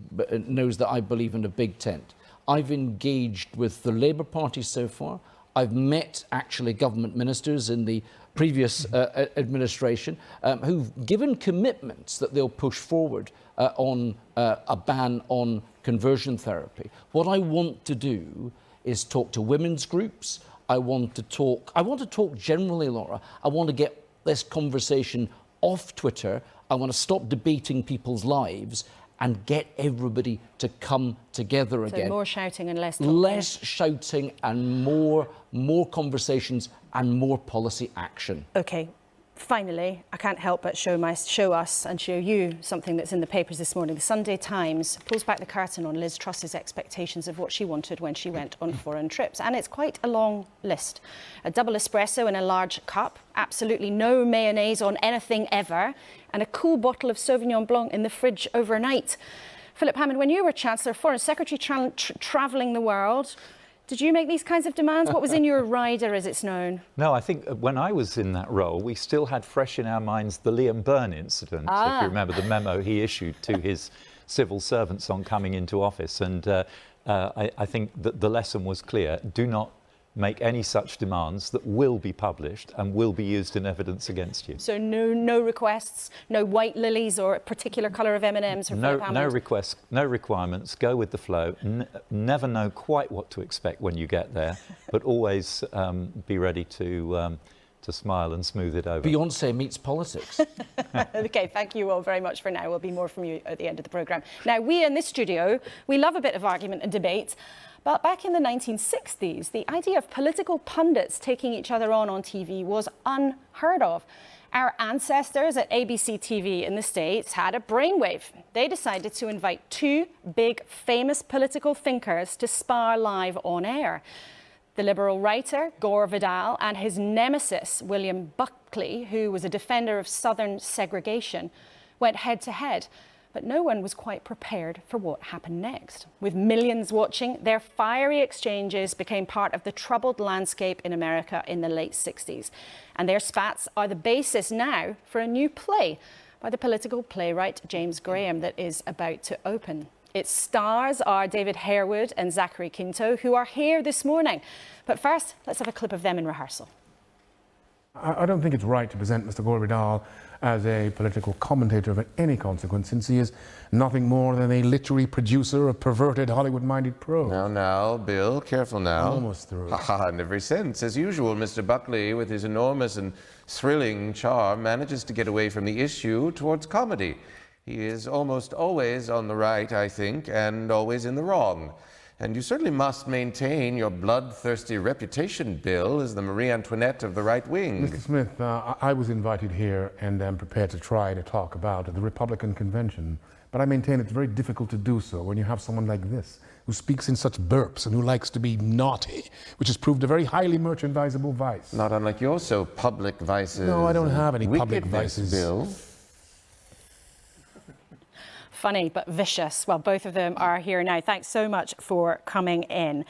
knows that I believe in a big tent. I've engaged with the Labour Party so far. I've met actually government ministers in the previous administration who've given commitments that they'll push forward on a ban on conversion therapy. What I want to do is talk to women's groups. I want to talk generally, Laura. I want to get this conversation off Twitter. I want to stop debating people's lives and get everybody to come together again. So more shouting and less talking. Less shouting and more conversations and more policy action. OK. Finally, I can't help but show us and show you something that's in the papers this morning. The Sunday Times pulls back the curtain on Liz Truss's expectations of what she wanted when she went on foreign trips. And it's quite a long list. A double espresso in a large cup, absolutely no mayonnaise on anything ever, and a cool bottle of Sauvignon Blanc in the fridge overnight. Philip Hammond, when you were Chancellor, Foreign Secretary, travelling the world, did you make these kinds of demands? What was in your rider, as it's known? No, I think when I was in that role, we still had fresh in our minds the Liam Byrne incident, if you remember the memo he issued to his civil servants on coming into office. And I think that the lesson was clear. Do not make any such demands that will be published and will be used in evidence against you. So no requests, no white lilies or a particular colour of M&Ms for Philip Hammond? No requests, no requirements, go with the flow. Never know quite what to expect when you get there, but always be ready to smile and smooth it over. Beyonce meets politics. OK, thank you all very much for now. We'll be more from you at the end of the programme. Now, we in this studio, we love a bit of argument and debate. But back in the 1960s, the idea of political pundits taking each other on TV was unheard of. Our ancestors at ABC TV in the States had a brainwave. They decided to invite two big, famous political thinkers to spar live on air. The Liberal writer, Gore Vidal, and his nemesis, William Buckley, who was a defender of Southern segregation, went head-to-head. But no one was quite prepared for what happened next. With millions watching, their fiery exchanges became part of the troubled landscape in America in the late 60s. And their spats are the basis now for a new play by the political playwright James Graham that is about to open. Its stars are David Harewood and Zachary Quinto, who are here this morning. But first, let's have a clip of them in rehearsal. I don't think it's right to present Mr. Gore Vidal as a political commentator of any consequence, since he is nothing more than a literary producer of perverted Hollywood-minded prose. Now, Bill, careful now. Almost through. In every sense. As usual, Mr. Buckley, with his enormous and thrilling charm, manages to get away from the issue towards comedy. He is almost always on the right, I think, and always in the wrong. And you certainly must maintain your bloodthirsty reputation, Bill, as the Marie Antoinette of the right wing. Mr. Smith, I was invited here and am prepared to try to talk about the Republican convention, but I maintain it's very difficult to do so when you have someone like this, who speaks in such burps and who likes to be naughty, which has proved a very highly merchandisable vice. Not unlike your so public vices. No, I don't have any public vices. Bill. Funny but vicious. Well, both of them are here now. Thanks so much for coming in.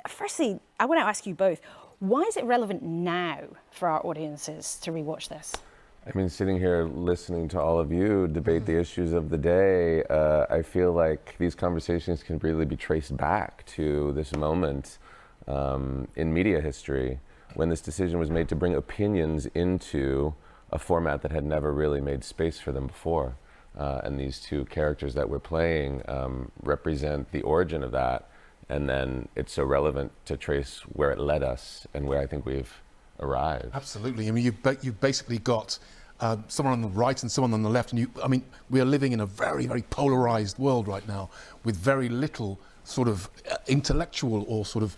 Firstly, I want to ask you both, why is it relevant now for our audiences to rewatch this? I mean, sitting here listening to all of you debate the issues of the day, I feel like these conversations can really be traced back to this moment in media history when this decision was made to bring opinions into a format that had never really made space for them before. And these two characters that we're playing represent the origin of that, and then it's so relevant to trace where it led us and where I think we've arrived. Absolutely. I mean, you've basically got someone on the right and someone on the left, and we are living in a very, very polarized world right now with very little sort of intellectual or sort of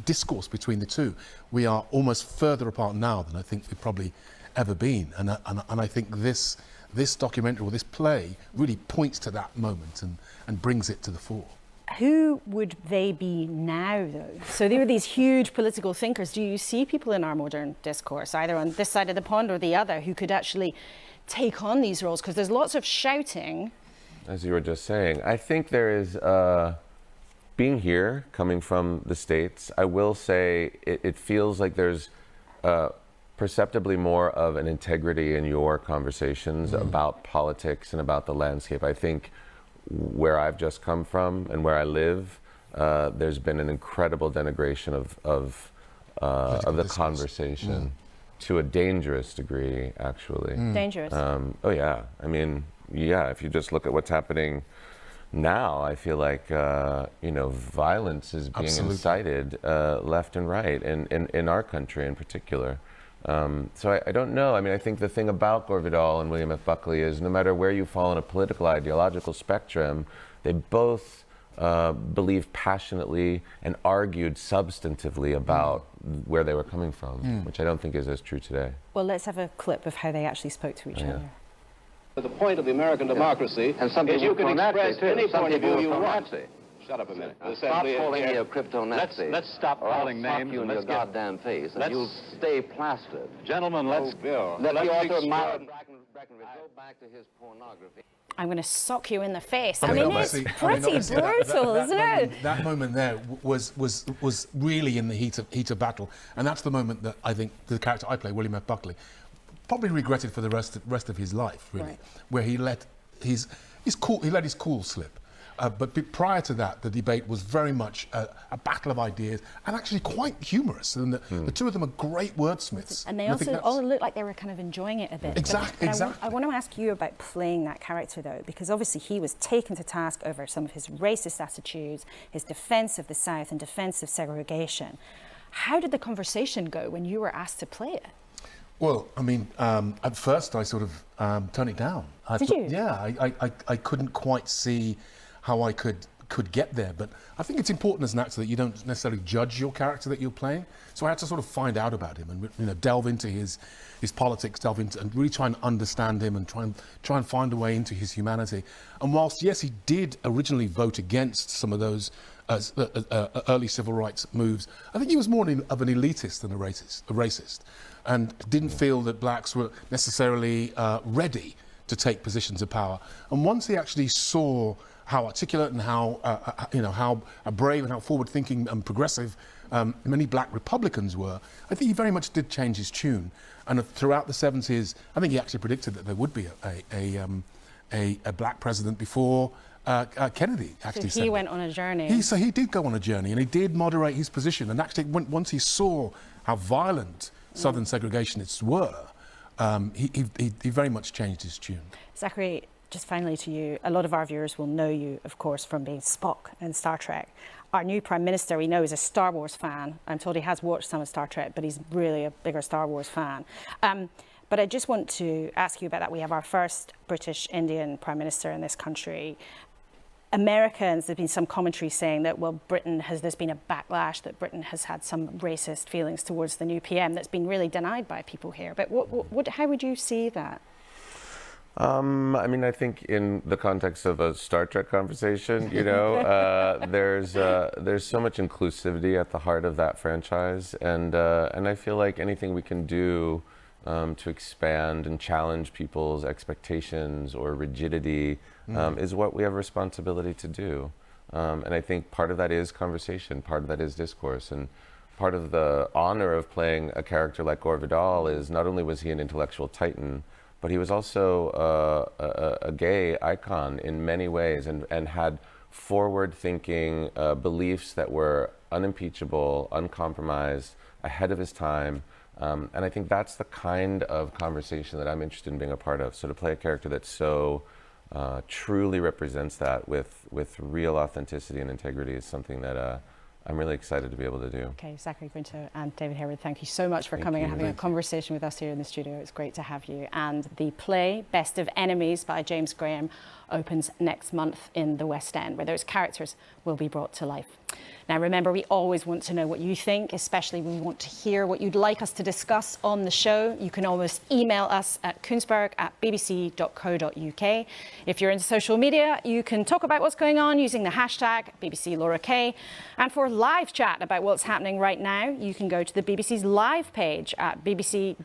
discourse between the two. We are almost further apart now than I think we've probably ever been, and I think this documentary or this play really points to that moment and brings it to the fore. Who would they be now, though? So they were these huge political thinkers. Do you see people in our modern discourse, either on this side of the pond or the other, who could actually take on these roles? Because there's lots of shouting. As you were just saying, I think there is, being here, coming from the States, I will say it feels like there's perceptibly more of an integrity in your conversations about politics and about the landscape. I think where I've just come from and where I live, there's been an incredible denigration of the conversation to a dangerous degree, actually. Dangerous? Oh yeah, I mean, yeah, if you just look at what's happening now, I feel like, violence is being incited left and right in our country in particular. So I don't know. I mean, I think the thing about Gore Vidal and William F. Buckley is no matter where you fall on a political, ideological spectrum, they both believed passionately and argued substantively about where they were coming from, which I don't think is as true today. Well, let's have a clip of how they actually spoke to each other. The point of the American democracy is you can express any point of view you want. Shut up a minute. Stop calling me a crypto-Nazi. Let's stop calling names. You in your goddamn face, and you'll stay plastered. Gentlemen, let's Bill. Let the author of Myron Breckenridge go back to his pornography. I'm going to sock you in the face. I mean, it's pretty brutal, isn't it? That moment there was really in the heat of battle, and that's the moment that I think the character I play, William F. Buckley, probably regretted for the rest of his life, really, where he let his cool slip. But prior to that, the debate was very much a battle of ideas, and actually quite humorous. And the two of them are great wordsmiths. And they also all looked like they were kind of enjoying it a bit. Exactly. I want to ask you about playing that character, though, because obviously he was taken to task over some of his racist attitudes, his defence of the South and defence of segregation. How did the conversation go when you were asked to play it? Well, I mean, at first I sort of turned it down. Did you? Yeah, I couldn't quite see how I could get there, but I think it's important as an actor that you don't necessarily judge your character that you're playing. So I had to sort of find out about him and delve into his politics, delve into and really try and understand him and try and find a way into his humanity. And whilst yes, he did originally vote against some of those early civil rights moves, I think he was more of an elitist than a racist, and didn't feel that blacks were necessarily ready to take positions of power. And once he actually saw how articulate and how how brave and how forward-thinking and progressive many black Republicans were, I think he very much did change his tune. And throughout the 70s, I think he actually predicted that there would be a black president before Kennedy actually. So he went on a journey. So he did go on a journey, and he did moderate his position. And actually, once he saw how violent Southern segregationists were, he very much changed his tune. Zachary, just finally to you, a lot of our viewers will know you, of course, from being Spock in Star Trek. Our new Prime Minister, we know, is a Star Wars fan. I'm told he has watched some of Star Trek, but he's really a bigger Star Wars fan. But I just want to ask you about that. We have our first British Indian Prime Minister in this country. Americans, there's been some commentary saying that, well, there's been a backlash, that Britain has had some racist feelings towards the new PM that's been really denied by people here. But how would you see that? I mean, I think in the context of a Star Trek conversation, there's so much inclusivity at the heart of that franchise, and I feel like anything we can do to expand and challenge people's expectations or rigidity is what we have a responsibility to do. And I think part of that is conversation, part of that is discourse, and part of the honor of playing a character like Gore Vidal is not only was he an intellectual titan, but he was also a gay icon in many ways, and had forward-thinking beliefs that were unimpeachable, uncompromised, ahead of his time. And I think that's the kind of conversation that I'm interested in being a part of. So to play a character that so truly represents that with real authenticity and integrity is something that I'm really excited to be able to do. Okay, Zachary Quinto and David Harewood, thank you so much for coming and having a conversation with us here in the studio. It's great to have you. And the play Best of Enemies by James Graham opens next month in the West End, where those characters will be brought to life. Now, remember, we always want to know what you think, especially we want to hear what you'd like us to discuss on the show. You can always email us at Kuenssberg@bbc.co.uk. If you're into social media, you can talk about what's going on using the hashtag BBC Laura K. And for live chat about what's happening right now, you can go to the BBC's live page at bbc.co.uk/news.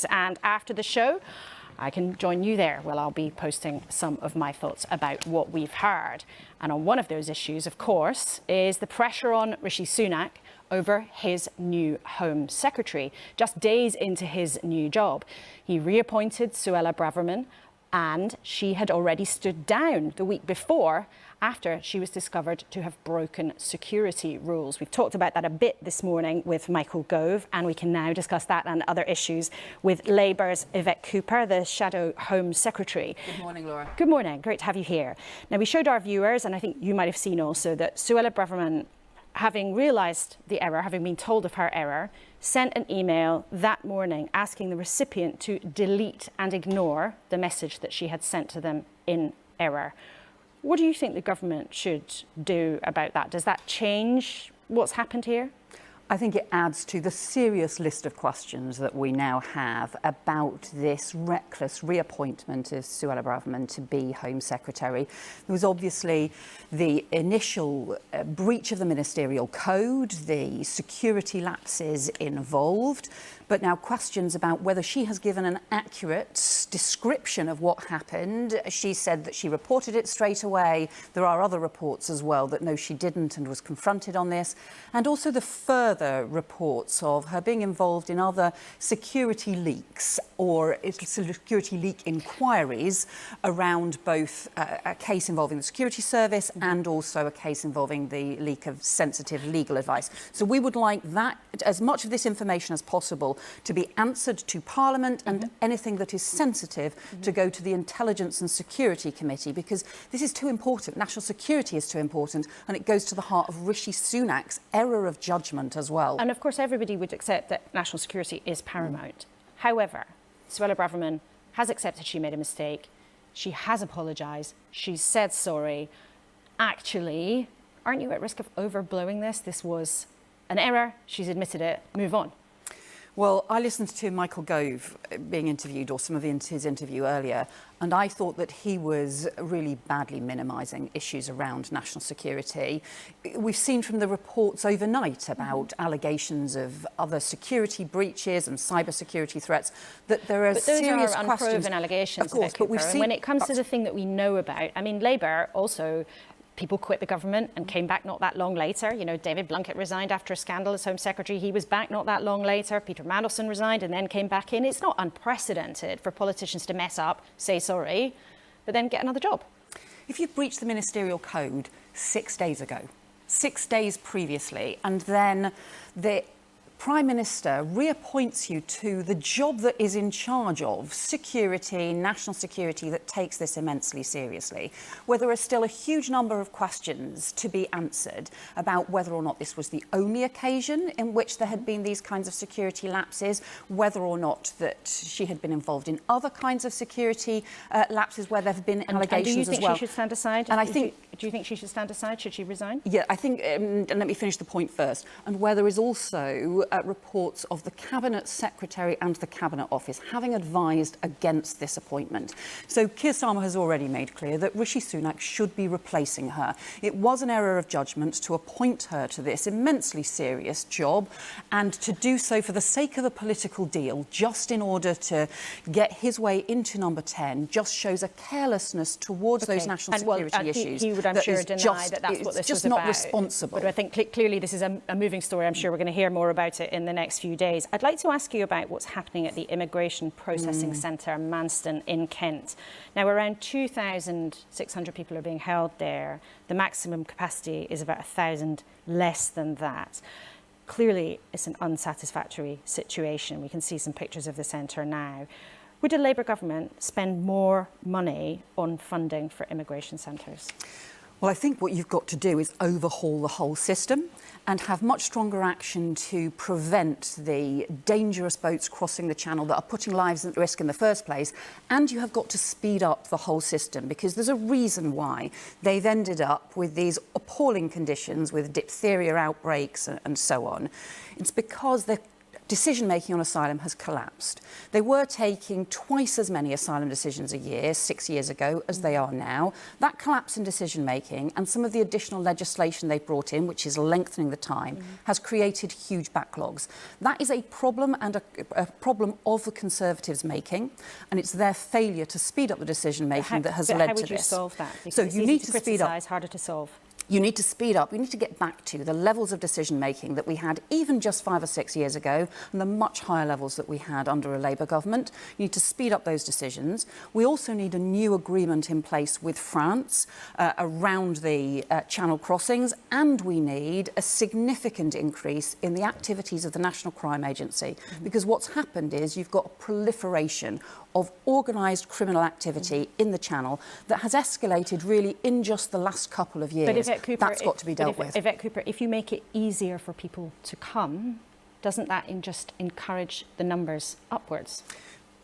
And after the show, I can join you there. Well, I'll be posting some of my thoughts about what we've heard. And on one of those issues, of course, is the pressure on Rishi Sunak over his new Home Secretary. Just days into his new job, he reappointed Suella Braverman, and she had already stood down the week before after she was discovered to have broken security rules. We've talked about that a bit this morning with Michael Gove, and we can now discuss that and other issues with Labour's Yvette Cooper, the Shadow Home Secretary. Good morning, Laura. Good morning. Great to have you here. Now, we showed our viewers, and I think you might have seen also, that Suella Braverman, having realised the error, having been told of her error, sent an email that morning asking the recipient to delete and ignore the message that she had sent to them in error. What do you think the government should do about that? Does that change what's happened here? I think it adds to the serious list of questions that we now have about this reckless reappointment of Suella Braverman to be Home Secretary. There was obviously the initial breach of the ministerial code, the security lapses involved, but now questions about whether she has given an accurate description of what happened. She said that she reported it straight away. There are other reports as well that no, she didn't, and was confronted on this. And also the further reports of her being involved in other security leaks or security leak inquiries around both a case involving the security service and also a case involving the leak of sensitive legal advice. So we would like that, as much of this information as possible, to be answered to Parliament, and anything that is sensitive to go to the Intelligence and Security Committee, because this is too important. National security is too important, and it goes to the heart of Rishi Sunak's error of judgment as well. And of course, everybody would accept that national security is paramount. However, Suella Braverman has accepted she made a mistake. She has apologised. She's said sorry. Actually, aren't you at risk of overblowing this? This was an error. She's admitted it. Move on. Well, I listened to Michael Gove being interviewed, or some of his interview earlier, and I thought that he was really badly minimising issues around national security. We've seen from the reports overnight about allegations of other security breaches and cyber security threats that there are serious questions. But those are unproven allegations, of course, Yvette Cooper. but we've seen, and when it comes to the thing that we know about, I mean, Labour also... People quit the government and came back not that long later. You know, David Blunkett resigned after a scandal as Home Secretary. He was back not that long later. Peter Mandelson resigned and then came back in. It's not unprecedented for politicians to mess up, say sorry, but then get another job. If you breached the ministerial code 6 days ago, 6 days previously, and then the Prime Minister reappoints you to the job that is in charge of security, national security, that takes this immensely seriously, where there are still a huge number of questions to be answered about whether or not this was the only occasion in which there had been these kinds of security lapses, whether or not that she had been involved in other kinds of security lapses where there have been allegations as well. And do you think she should stand aside? And I think, do you think she should stand aside? Should she resign? Yeah, I think, and let me finish the point first, and where there is also reports of the Cabinet Secretary and the Cabinet Office having advised against this appointment. So Keir Starmer has already made clear that Rishi Sunak should be replacing her. It was an error of judgment to appoint her to this immensely serious job, and to do so for the sake of a political deal, just in order to get his way into number 10, just shows a carelessness towards those national security issues. He would, I'm sure, deny that that's what this was about. It's just not responsible. But I think clearly this is a moving story. I'm sure we're going to hear more about it in the next few days. I'd like to ask you about what's happening at the Immigration Processing Centre, Manston in Kent. Now, around 2,600 people are being held there. The maximum capacity is about 1,000 less than that. Clearly, it's an unsatisfactory situation. We can see some pictures of the centre now. Would a Labour government spend more money on funding for immigration centres? Well, I think what you've got to do is overhaul the whole system and have much stronger action to prevent the dangerous boats crossing the channel that are putting lives at risk in the first place. And you have got to speed up the whole system, because there's a reason why they've ended up with these appalling conditions with diphtheria outbreaks and so on. It's because the decision-making on asylum has collapsed. They were taking twice as many asylum decisions a year 6 years ago as they are now. That collapse in decision-making and some of the additional legislation they've brought in, which is lengthening the time, has created huge backlogs. That is a problem, and a problem of the Conservatives' making, and it's their failure to speed up the decision-making that has led to this. How would you solve that? Because so it's you easy need to to speed up. criticise, harder to solve. You need to speed up. We need to get back to the levels of decision-making that we had even just 5 or 6 years ago, and the much higher levels that we had under a Labour government. You need to speed up those decisions. We also need a new agreement in place with France around the channel crossings, and we need a significant increase in the activities of the National Crime Agency, because what's happened is you've got a proliferation of organised criminal activity in the channel that has escalated really in just the last couple of years. But Yvette Cooper, that's got to be dealt with. Yvette Cooper, if you make it easier for people to come, doesn't that just encourage the numbers upwards?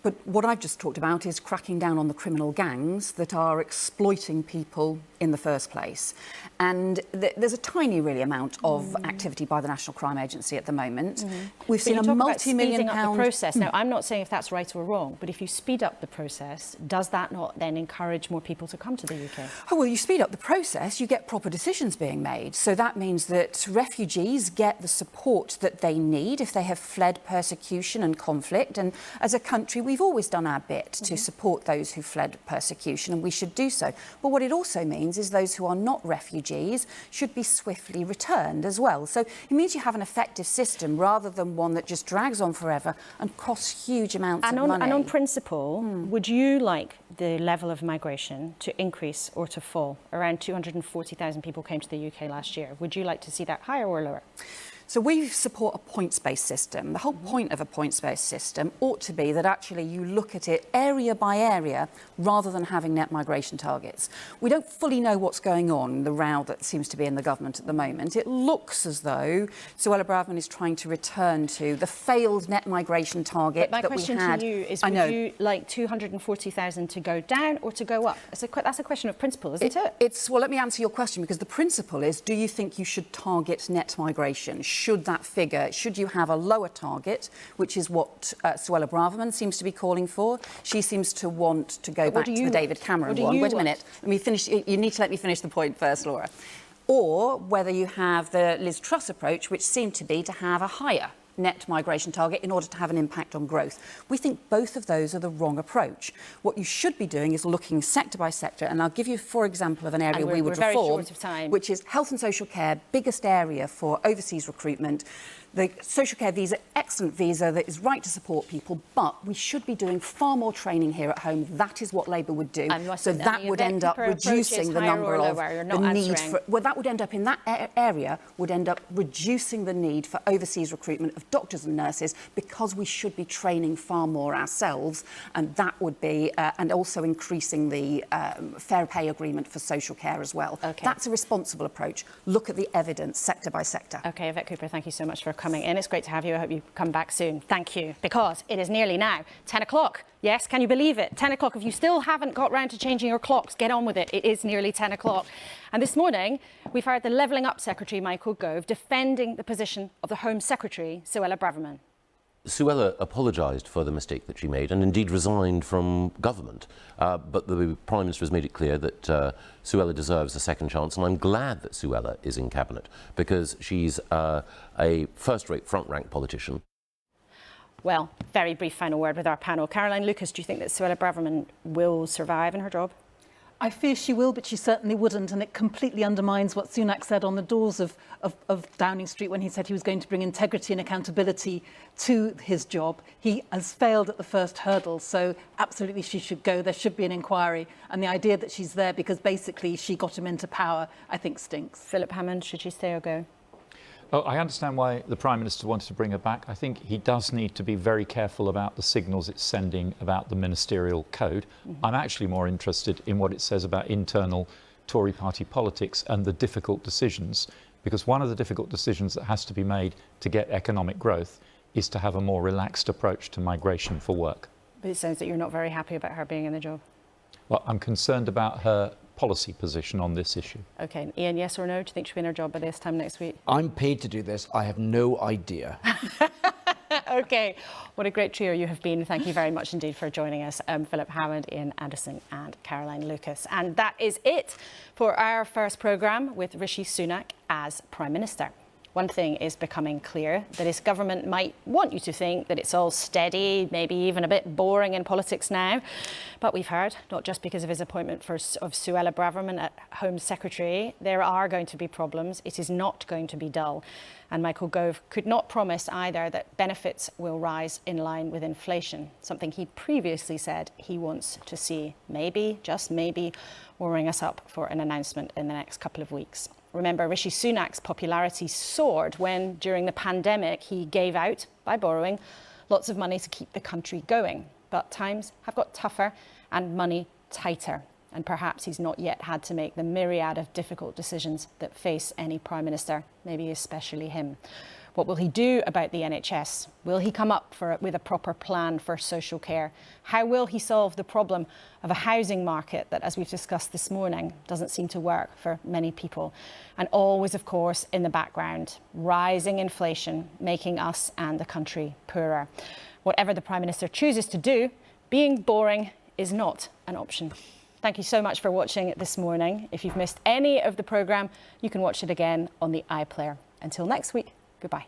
But what I've just talked about is cracking down on the criminal gangs that are exploiting people in the first place. And there's a tiny, really, amount of activity by the National Crime Agency at the moment. We've seen a multi-million-pound process. Now, I'm not saying if that's right or wrong, but if you speed up the process, does that not then encourage more people to come to the UK? Oh, well, you speed up the process, you get proper decisions being made. So that means that refugees get the support that they need if they have fled persecution and conflict. And as a country, we've always done our bit to support those who fled persecution, and we should do so. But what it also means is those who are not refugees should be swiftly returned as well. So it means you have an effective system rather than one that just drags on forever and costs huge amounts of money. And on principle, would you like the level of migration to increase or to fall? Around 240,000 people came to the UK last year. Would you like to see that higher or lower? So we support a points-based system. The whole point of a points-based system ought to be that actually you look at it area by area rather than having net migration targets. We don't fully know what's going on, the row that seems to be in the government at the moment. It looks as though Suella Braverman is trying to return to the failed net migration target that we had. But my question to you is, would you like 240,000 to go down or to go up? That's a question of principle, isn't it? Well, let me answer your question, because the principle is, do you think you should target net migration? Should you have a lower target, which is what Suella Braverman seems to be calling for? She seems to want to go back to the David Cameron one. Wait a minute, let me finish. You need to let me finish the point first, Laura. Or whether you have the Liz Truss approach, which seemed to be to have a higher net migration target in order to have an impact on growth. We think both of those are the wrong approach. What you should be doing is looking sector by sector, and I'll give you, for example, of an area we would reform, which is health and social care, biggest area for overseas recruitment. The social care visa, excellent visa that is right to support people, but we should be doing far more training here at home. That is what Labour would do. So that would end up reducing the number of the need for. Well, that would end up in that area would end up reducing the need for overseas recruitment of doctors and nurses, because we should be training far more ourselves, and that would be and also increasing the fair pay agreement for social care as well. That's a responsible approach. Look at the evidence sector by sector. Okay, Yvette Cooper, thank you so much for coming in. It's great to have you. I hope you come back soon. Thank you. Because it is nearly now 10 o'clock. Yes, can you believe it? 10 o'clock. If you still haven't got round to changing your clocks, get on with it. It is nearly 10 o'clock. And this morning, we've heard the Levelling Up Secretary, Michael Gove, defending the position of the Home Secretary, Suella Braverman. Suella apologised for the mistake that she made and indeed resigned from government. But the Prime Minister has made it clear that Suella deserves a second chance, and I'm glad that Suella is in Cabinet, because she's a first-rate front-rank politician. Well, very brief final word with our panel. Caroline Lucas, do you think that Suella Braverman will survive in her job? I fear she will, but she certainly wouldn't, and it completely undermines what Sunak said on the doors of Downing Street when he said he was going to bring integrity and accountability to his job. He has failed at the first hurdle, so absolutely she should go. There should be an inquiry, and the idea that she's there because basically she got him into power, I think stinks. Philip Hammond, should she stay or go? Oh, I understand why the Prime Minister wanted to bring her back. I think he does need to be very careful about the signals it's sending about the ministerial code. I'm actually more interested in what it says about internal Tory party politics and the difficult decisions, because one of the difficult decisions that has to be made to get economic growth is to have a more relaxed approach to migration for work. But it sounds that you're not very happy about her being in the job. Well, I'm concerned about her policy position on this issue. OK, Ian, yes or no? Do you think she'll be in her job by this time next week? I'm paid to do this. I have no idea. OK, what a great trio you have been. Thank you very much indeed for joining us, Philip Hammond, Ian Anderson and Caroline Lucas. And that is it for our first programme with Rishi Sunak as Prime Minister. One thing is becoming clear, that his government might want you to think that it's all steady, maybe even a bit boring in politics now. But we've heard, not just because of his appointment of Suella Braverman at Home Secretary, there are going to be problems. It is not going to be dull. And Michael Gove could not promise either that benefits will rise in line with inflation, something he previously said he wants to see. Maybe, just maybe, will ring us up for an announcement in the next couple of weeks. Remember, Rishi Sunak's popularity soared when, during the pandemic, he gave out, by borrowing, lots of money to keep the country going. But times have got tougher and money tighter. And perhaps he's not yet had to make the myriad of difficult decisions that face any Prime Minister, maybe especially him. What will he do about the NHS? Will he come up with a proper plan for social care? How will he solve the problem of a housing market that, as we've discussed this morning, doesn't seem to work for many people? And always, of course, in the background, rising inflation, making us and the country poorer. Whatever the Prime Minister chooses to do, being boring is not an option. Thank you so much for watching this morning. If you've missed any of the programme, you can watch it again on the iPlayer. Until next week, goodbye.